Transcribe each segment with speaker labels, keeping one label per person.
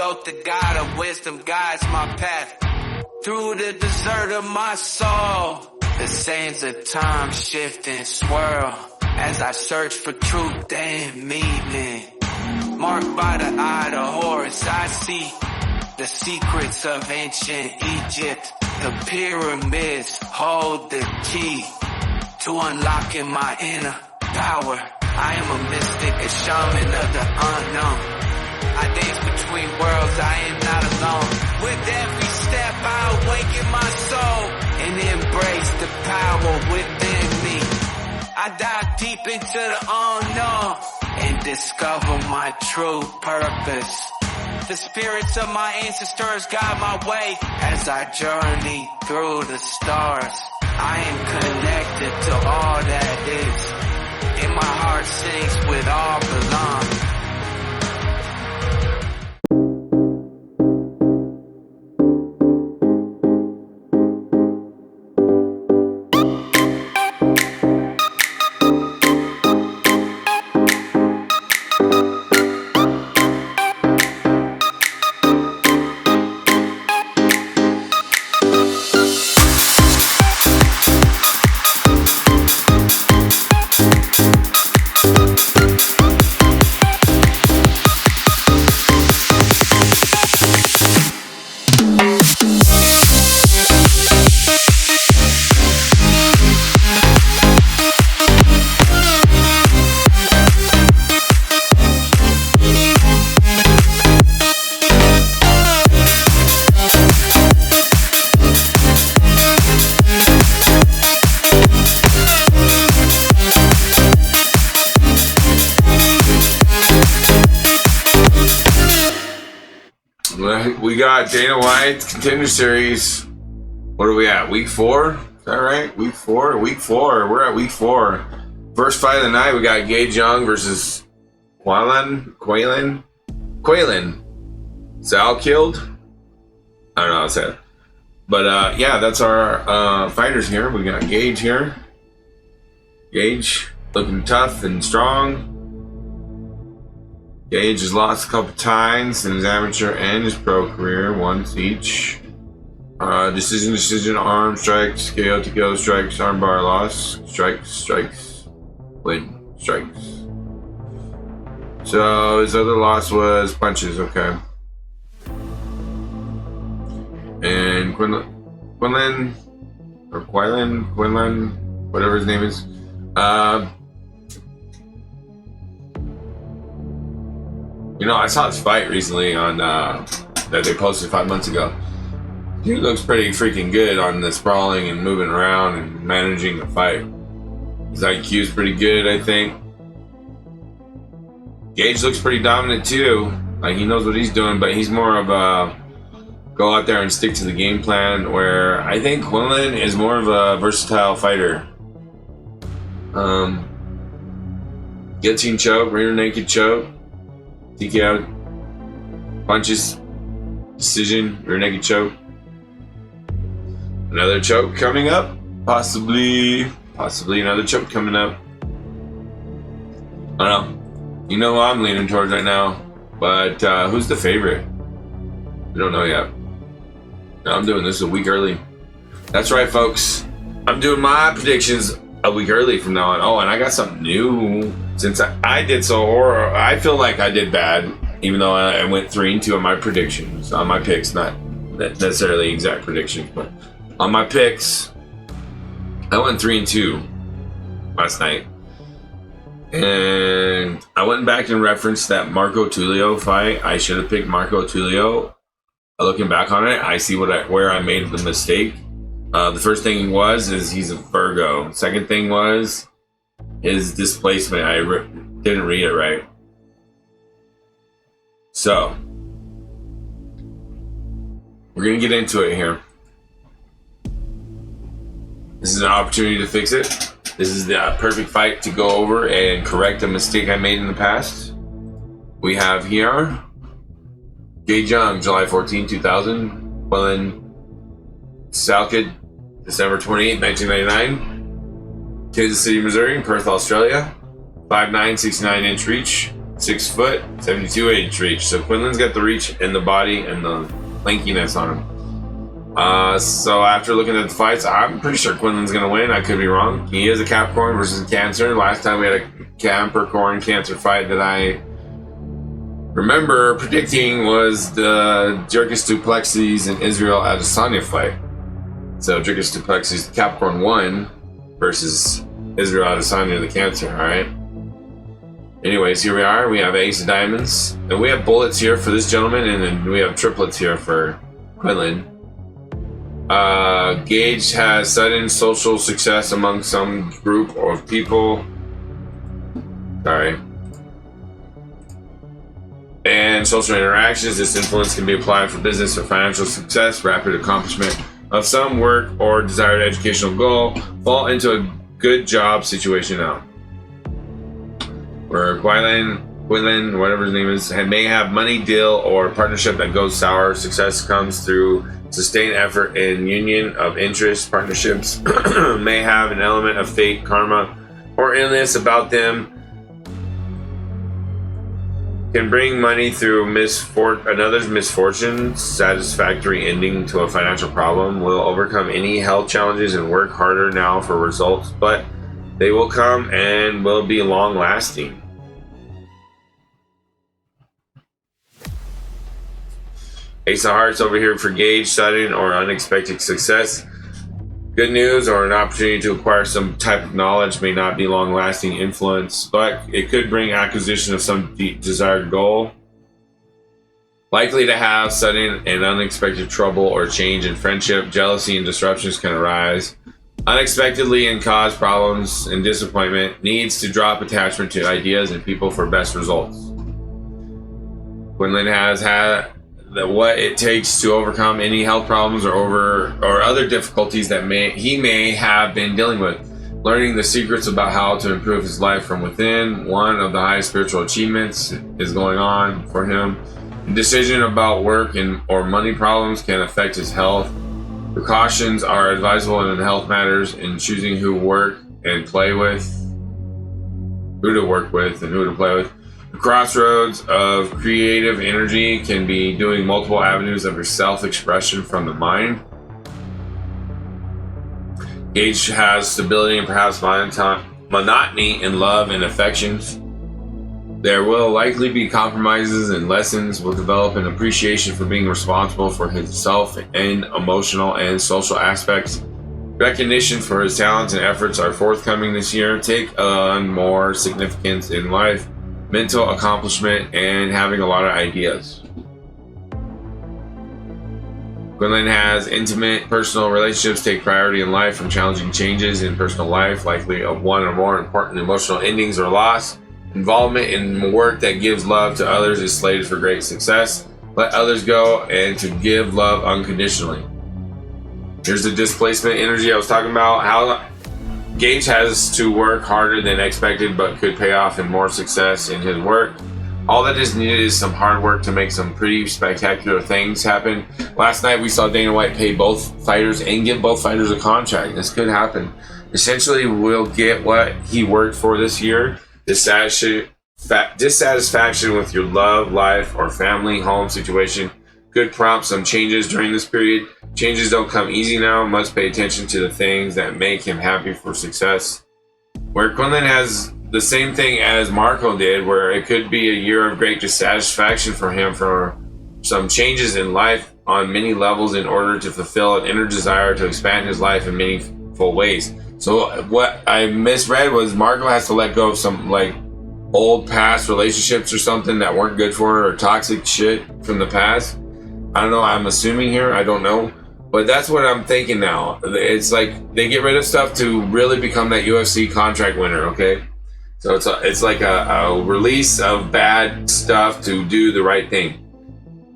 Speaker 1: Thoth, the God of wisdom, guides my path through the desert of my soul. The sands of time shift and swirl as I search for truth and meaning. Marked by the eye of Horus, I see the secrets of ancient Egypt. The pyramids hold the key to unlocking my inner power. I am a mystic, a shaman of the unknown. I dance between worlds, I am not alone. With every step I awaken my soul and embrace the power within me. I dive deep into the unknown and discover my true purpose. The spirits of my ancestors guide my way as I journey through the stars. I am connected to all that is, and my heart sings with all belong.
Speaker 2: We got Dana White's Contender Series. What are we at? Week 4? Is that right? Week 4? Week 4. We're at week 4. First fight of the night, we got Gage Young versus Quillan Salkilld. I don't know how to say it. But yeah, that's our fighters here. We got Gage here. Gage looking tough and strong. Gage has lost a couple times in his amateur and his pro career, once each. Decision, arm strikes, KO to KO strikes, armbar loss, strikes, win, strikes. So his other loss was punches, okay. And Quillan, whatever his name is, you know, I saw this fight recently on that they posted 5 months ago. He looks pretty freaking good on the sprawling and moving around and managing the fight. His IQ is pretty good, I think. Gage looks pretty dominant too. Like, he knows what he's doing, but he's more of a go out there and stick to the game plan, where I think Quillan is more of a versatile fighter. Guillotine choke, rear naked choke, TKO, punches, decision, rear naked choke. Another choke coming up. Possibly another choke coming up. I don't know. You know who I'm leaning towards right now. But who's the favorite? We don't know yet. No, I'm doing this a week early. That's right, folks. I'm doing my predictions a week early from now on. Oh, and I got something new. Since I did so horrible, I feel like I did bad, even though I went 3-2 on my predictions, on my picks, not necessarily exact predictions, but on my picks, I went 3-2 last night. And I went back and referenced that Marco Tulio fight. I should have picked Marco Tulio. Looking back on it, I see where I made the mistake. The first thing is he's a Virgo. Second thing was his displacement. I didn't read it right. So we're gonna get into it here. This is an opportunity to fix it. This is the perfect fight to go over and correct a mistake I made in the past. We have here Gage Young, July 14, 2000. Quillan Salkilld, December 28, 1999. Kansas City, Missouri, and Perth, Australia. 5'9", 69-inch reach. 6 foot, 72-inch reach. So Quillan's got the reach and the body and the lankiness on him. So after looking at the fights, I'm pretty sure Quillan's going to win. I could be wrong. He is a Capricorn versus Cancer. Last time we had a Capricorn Cancer fight that I remember predicting was the Jerkis Duplessis and Israel Adesanya fight. So Jerkis Duplessis, Capricorn 1 versus Israel Adesanya, the Cancer. All right. Anyways, here we are. We have Ace of Diamonds. And we have bullets here for this gentleman, and then we have triplets here for Quillan. Gage has sudden social success among some group of people. Sorry. And social interactions. This influence can be applied for business or financial success, rapid accomplishment of some work or desired educational goal. Fall into a good job situation now. Where Quillan, whatever his name is, may have money deal or partnership that goes sour. Success comes through sustained effort and union of interest. Partnerships may have an element of fate, karma, or illness about them. Can bring money through another's misfortune. Satisfactory ending to a financial problem. Will overcome any health challenges and work harder now for results, but they will come and will be long lasting. Ace of Hearts over here for Gage, sudden or unexpected success. Good news or an opportunity to acquire some type of knowledge, may not be long-lasting influence, but it could bring acquisition of some desired goal. Likely to have sudden and unexpected trouble or change in friendship. Jealousy and disruptions can arise unexpectedly and cause problems and disappointment. Needs to drop attachment to ideas and people for best results. Quillan has had what it takes to overcome any health problems or other difficulties that he may have been dealing with. Learning the secrets about how to improve his life from within. One of the highest spiritual achievements is going on for him. Decision about work or money problems can affect his health. Precautions are advisable in health matters in choosing who to work with and who to play with. The crossroads of creative energy can be doing multiple avenues of your self-expression from the mind. Gage has stability and perhaps monotony in love and affections. There will likely be compromises and lessons. Will develop an appreciation for being responsible for himself and emotional and social aspects. Recognition for his talents and efforts are forthcoming this year. Take on more significance in life. Mental accomplishment and having a lot of ideas. Quillan has intimate personal relationships take priority in life from challenging changes in personal life, likely of one or more important emotional endings or loss. Involvement in work that gives love to others is slated for great success. Let others go and to give love unconditionally. Here's the displacement energy I was talking about. How Gage has to work harder than expected, but could pay off in more success in his work. All that is needed is some hard work to make some pretty spectacular things happen. Last night we saw Dana White pay both fighters and give both fighters a contract. This could happen. Essentially, we'll get what he worked for this year. Dissatisfaction with your love, life, or family, home situation could prompt some changes during this period. Changes don't come easy now. Must pay attention to the things that make him happy for success. Where Quillan has the same thing as Marco did, where it could be a year of great dissatisfaction for him for some changes in life on many levels in order to fulfill an inner desire to expand his life in meaningful ways. So what I misread was Marco has to let go of some like old past relationships or something that weren't good for her, or toxic shit from the past. I don't know, I'm assuming here, I don't know. But that's what I'm thinking now. It's like they get rid of stuff to really become that UFC contract winner, okay? So it's like a release of bad stuff to do the right thing.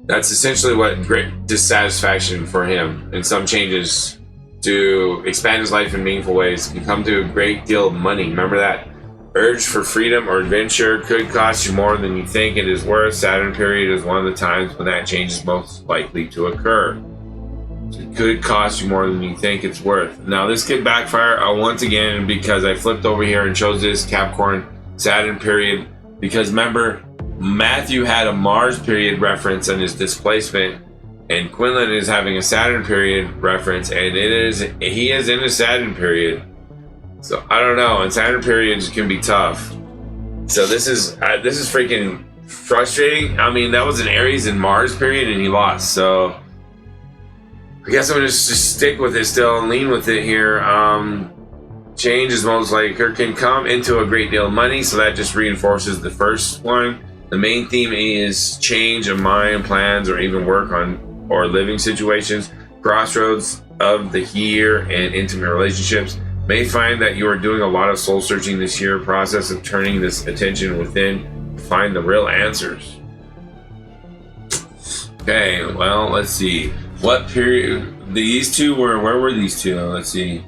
Speaker 2: That's essentially what great dissatisfaction for him and some changes to expand his life in meaningful ways can come to a great deal of money. Remember that. Urge for freedom or adventure could cost you more than you think it is worth. Saturn period is one of the times when that change is most likely to occur. So it could cost you more than you think it's worth. Now this could backfire once again because I flipped over here and chose this Capricorn Saturn period because remember, Matthew had a Mars period reference in his displacement, and Quillan is having a Saturn period reference, and he is in a Saturn period. So I don't know, and Saturn periods can be tough. So this is freaking frustrating. I mean, that was an Aries and Mars period, and he lost. So I guess I'm gonna just stick with it still and lean with it here. Change is most likely can come into a great deal of money, so that just reinforces the first one. The main theme is change of mind, plans, or even work on or living situations. Crossroads of the year and intimate relationships. May find that you are doing a lot of soul searching this year, process of turning this attention within to find the real answers. Okay, well, let's see. What period? These two were, where were these two? Let's see.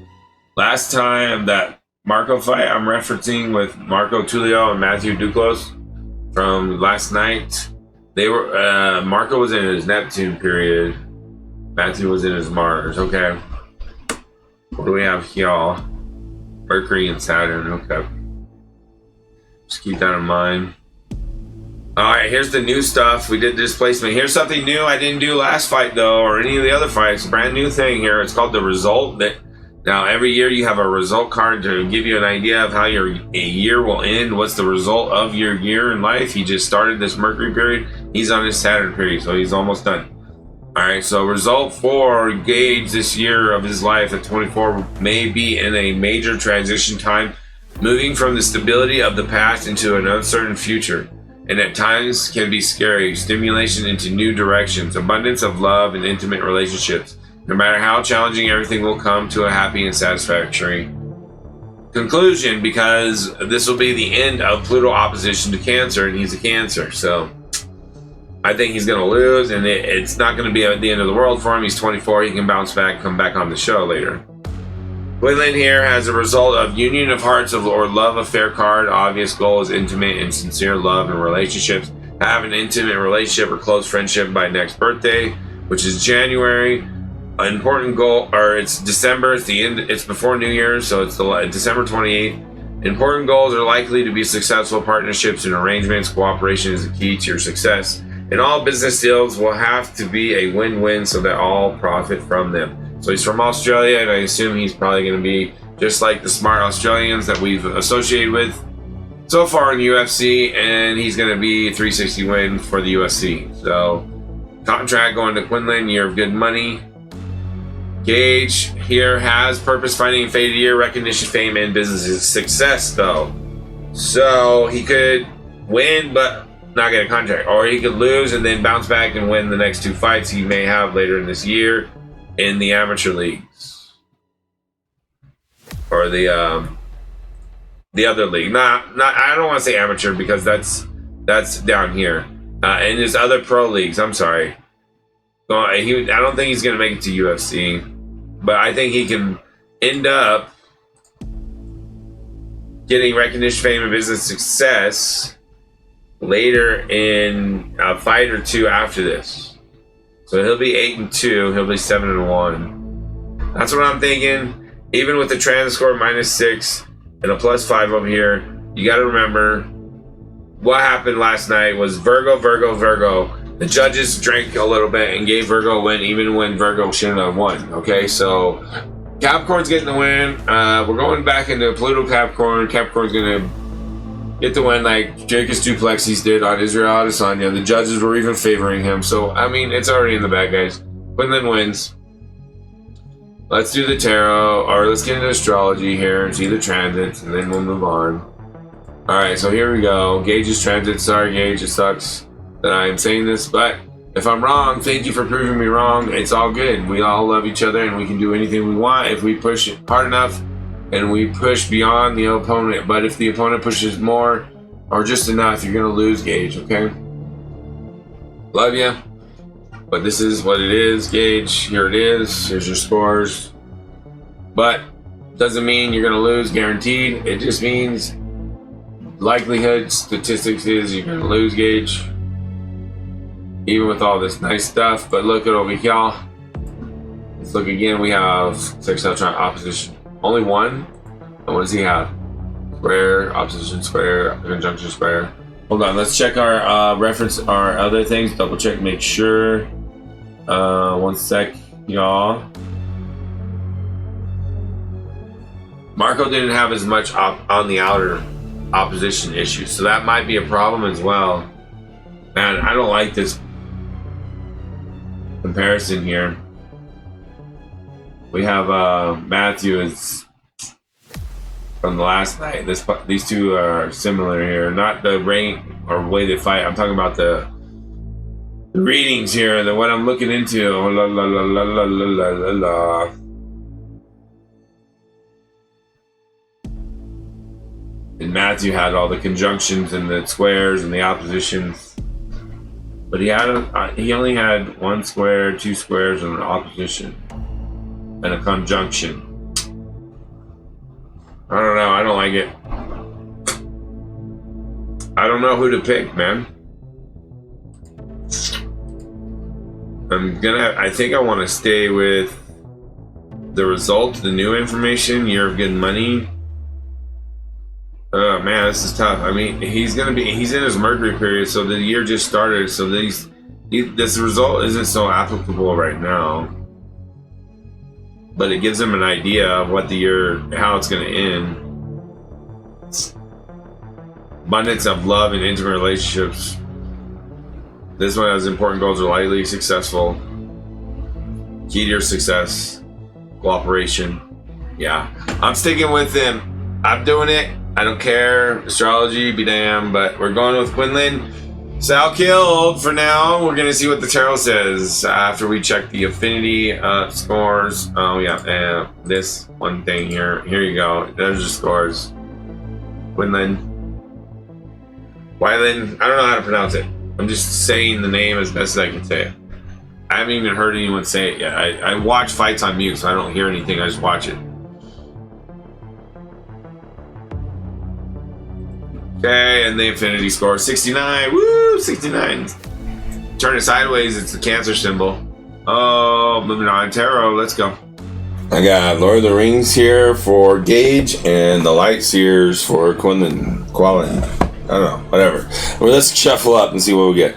Speaker 2: Last time that Marco fight I'm referencing with Marco Tullio and Matthew Duclos from last night, they were, Marco was in his Neptune period. Matthew was in his Mars. Okay. What do we have here? Mercury and Saturn. Okay. Just keep that in mind. Alright, here's the new stuff. We did displacement. Here's something new I didn't do last fight though, or any of the other fights. Brand new thing here. It's called the result. Now every year you have a result card to give you an idea of how your year will end. What's the result of your year in life? He just started this Mercury period. He's on his Saturn period, so he's almost done. Alright, so result for Gage this year of his life at 24 may be in a major transition time, moving from the stability of the past into an uncertain future, and at times can be scary. Stimulation into new directions, abundance of love and intimate relationships. No matter how challenging, everything will come to a happy and satisfactory conclusion, because this will be the end of Pluto opposition to Cancer, and he's a Cancer, so I think he's going to lose, and it's not going to be at the end of the world for him. He's 24. He can bounce back, come back on the show later. Quillan here has a result of union of hearts or love affair card. Obvious goal is intimate and sincere love and relationships. Have an intimate relationship or close friendship by next birthday, which is January. An important goal, or it's December. It's the end. It's before New Year's, so it's December 28th. Important goals are likely to be successful partnerships and arrangements. Cooperation is the key to your success. And all business deals will have to be a win-win so that all profit from them. So he's from Australia, and I assume he's probably going to be just like the smart Australians that we've associated with so far in the UFC, and he's going to be a 360 win for the UFC. So contract going to Quillan, year of good money. Gage here has purpose, finding and faded year, recognition, fame, and business success though. So he could win, but not get a contract, or he could lose and then bounce back and win the next two fights he may have later in this year in the amateur leagues, or the other league. Not I don't want to say amateur because that's down here. In his other pro leagues, I'm sorry. I don't think he's gonna make it to UFC, but I think he can end up getting recognition, fame, and business success later in a fight or two after this. So he'll be 8-2, he'll be 7-1. That's what I'm thinking. Even with the trans score -6 and a +5 over here, you got to remember what happened last night was Virgo. The judges drank a little bit and gave Virgo a win, even when Virgo shouldn't have won. Okay, so Capricorn's getting the win. We're going back into Pluto Capricorn. Capricorn's gonna get the win like Jacobs Duplexis did on Israel Adesanya. The judges were even favoring him. So, I mean, it's already in the bag, guys. Quillan wins. Let's do the tarot, or let's get into astrology here and see the transits, and then we'll move on. Alright, so here we go. Gage's transit. Sorry, Gage, it sucks that I'm saying this, but if I'm wrong, thank you for proving me wrong. It's all good. We all love each other, and we can do anything we want if we push it hard enough and we push beyond the opponent. But if the opponent pushes more or just enough, you're gonna lose, Gage, okay? Love ya, but this is what it is, Gage. Here it is. Here's your scores. But doesn't mean you're gonna lose guaranteed. It just means likelihood, statistics is you're gonna lose, Gage, even with all this nice stuff. But look at over here. Let's look again. We have sextile opposition. Only one. And what does he have? Square, opposition square, conjunction square. Hold on, let's check our reference, our other things. Double check, make sure. 1 sec, y'all. Marco didn't have as much on the outer opposition issues, so that might be a problem as well. Man, I don't like this comparison here. We have Matthew is from the last night. These two are similar here. Not the rank or way they fight. I'm talking about the readings here. What I'm looking into. Oh, la, la, la, la, la, la, la, la. And Matthew had all the conjunctions and the squares and the oppositions. But he only had 1 square, 2 squares, and an opposition. And a conjunction. I don't know. I don't like it. I don't know who to pick, man. I think I want to stay with the result, the new information, year of good money. Oh man, this is tough. I mean, he's in his Mercury period, so the year just started. So this result isn't so applicable right now, but it gives him an idea of what the year, how it's going to end. Abundance of love and intimate relationships. This one has important goals, are lightly successful. Key to your success, cooperation. Yeah, I'm sticking with him. I'm doing it. I don't care. Astrology, be damned. But we're going with Quillan Salkilld for now. We're going to see what the tarot says after we check the affinity scores. Oh, yeah. And this one thing here. Here you go. There's the scores. Quillan. I don't know how to pronounce it. I'm just saying the name as best as I can say it. I haven't even heard anyone say it yet. I watch fights on mute, so I don't hear anything. I just watch it. Okay, and the infinity score 69. Woo, 69. Turn it sideways, it's the Cancer symbol. Oh, moving on. Tarot, let's go.
Speaker 3: I got Lord of the Rings here for Gage and the Light Seers for Quillan. I don't know, whatever. Well, let's shuffle up and see what we get.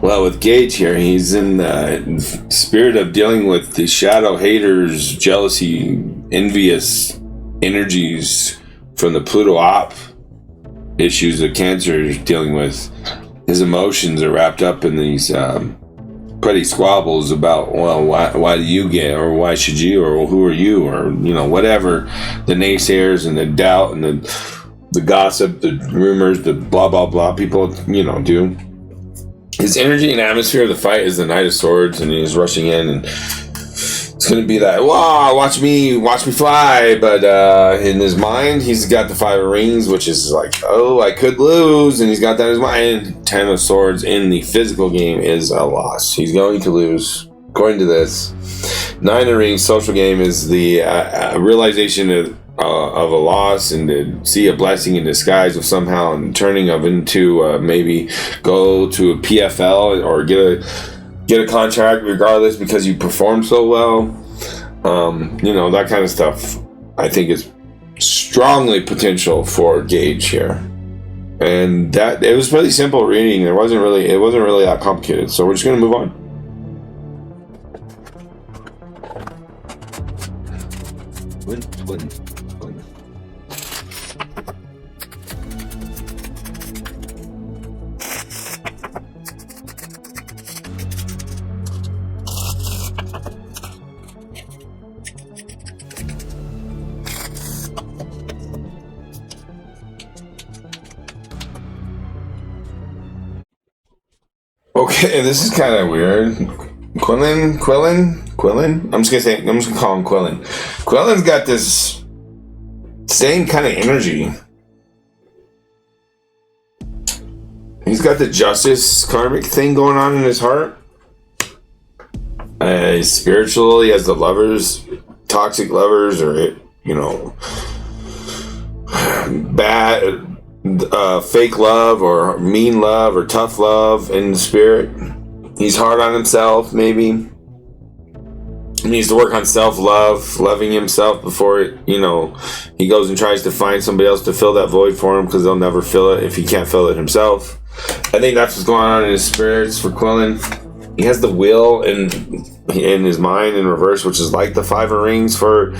Speaker 3: Well, with Gage here, he's in the spirit of dealing with the shadow haters, jealousy, envious energies from the Pluto op issues that Cancer is dealing with. His emotions are wrapped up in these petty squabbles about, well, why do you get, or why should you, or who are you, or, you know, whatever. The naysayers and the doubt and the gossip, the rumors, the blah, blah, blah people, you know, do. His energy and atmosphere of the fight is the Knight of Swords, and he's rushing in, and it's going to be that, wow, watch me fly. But in his mind, he's got the 5 of Rings, which is like, oh, I could lose, and he's got that in his mind. 10 of Swords in the physical game is a loss. He's going to lose, according to this. 9 of Rings, social game, is the realization of a loss, and to see a blessing in disguise of somehow and turning of into maybe go to a PFL or get a contract regardless because you performed so well. You know, that kind of stuff I think is strongly potential for Gage here. And that it was pretty simple reading. It wasn't really that complicated. So we're just gonna move on. Okay, this is kind of weird. Quillan. I'm just gonna call him Quillan. Quillan's got this same kind of energy. He's got the justice karmic thing going on in his heart. Spiritually, he has the lovers, toxic lovers, or bad, fake love, or mean love, or tough love in the spirit. He's hard on himself, maybe. He needs to work on self-love, loving himself before, he goes and tries to find somebody else to fill that void for him, because they'll never fill it if he can't fill it himself. I think that's what's going on in his spirits for Quillan. He has the will in his mind in reverse, which is like the Five of Rings for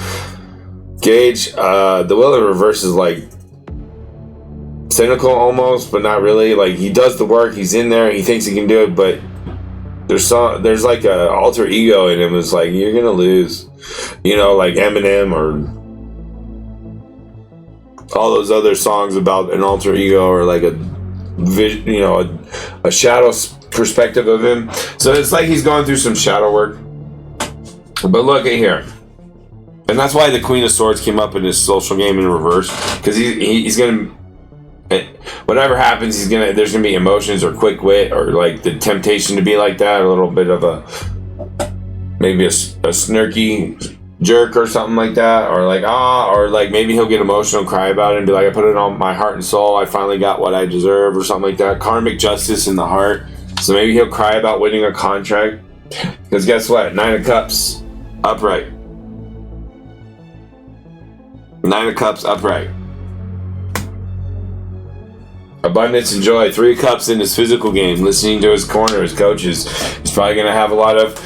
Speaker 3: Gage. The will in reverse is like cynical almost, but not really. Like, he does the work, he's in there, he thinks he can do it, but there's like a alter ego in him. It's like, you're gonna lose, like Eminem or all those other songs about an alter ego, or like a shadow perspective of him. So it's like he's going through some shadow work. But look at here, and that's why the Queen of Swords came up in his social game in reverse, because he's gonna, whatever happens, there's gonna be emotions or quick wit, or like the temptation to be like that, a little bit of maybe a snarky jerk or something like that, or like maybe he'll get emotional, cry about it, and be like, I put it on my heart and soul, I finally got what I deserve, or something like that. Karmic justice in the heart. So maybe he'll cry about winning a contract, because guess what? 9 of Cups upright. 9 of Cups upright. Abundance and joy. 3 of Cups in his physical game, listening to his corner, his coaches. He's probably going to have a lot of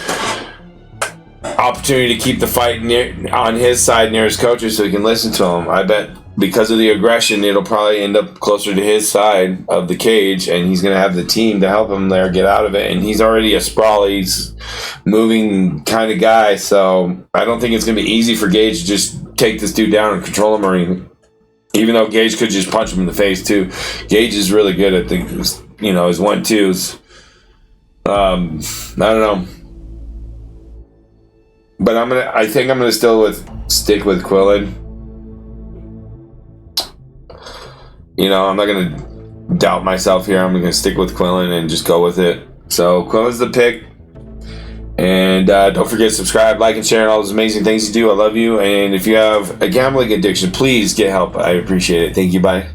Speaker 3: opportunity to keep the fight on his side near his coaches, so he can listen to them. I bet because of the aggression, it'll probably end up closer to his side of the cage, and he's going to have the team to help him there get out of it. And he's already a sprawly, moving kind of guy, so I don't think it's going to be easy for Gage to just take this dude down and control him, or even though Gage could just punch him in the face too. Gage is really good at his 1-2s. I don't know. But I think I'm gonna stick with Quillan. I'm not gonna doubt myself here. I'm gonna stick with Quillan and just go with it. So Quillan's the pick. And don't forget to subscribe, like, and share all those amazing things you do. I love you. And if you have a gambling addiction, please get help. I appreciate it. Thank you. Bye.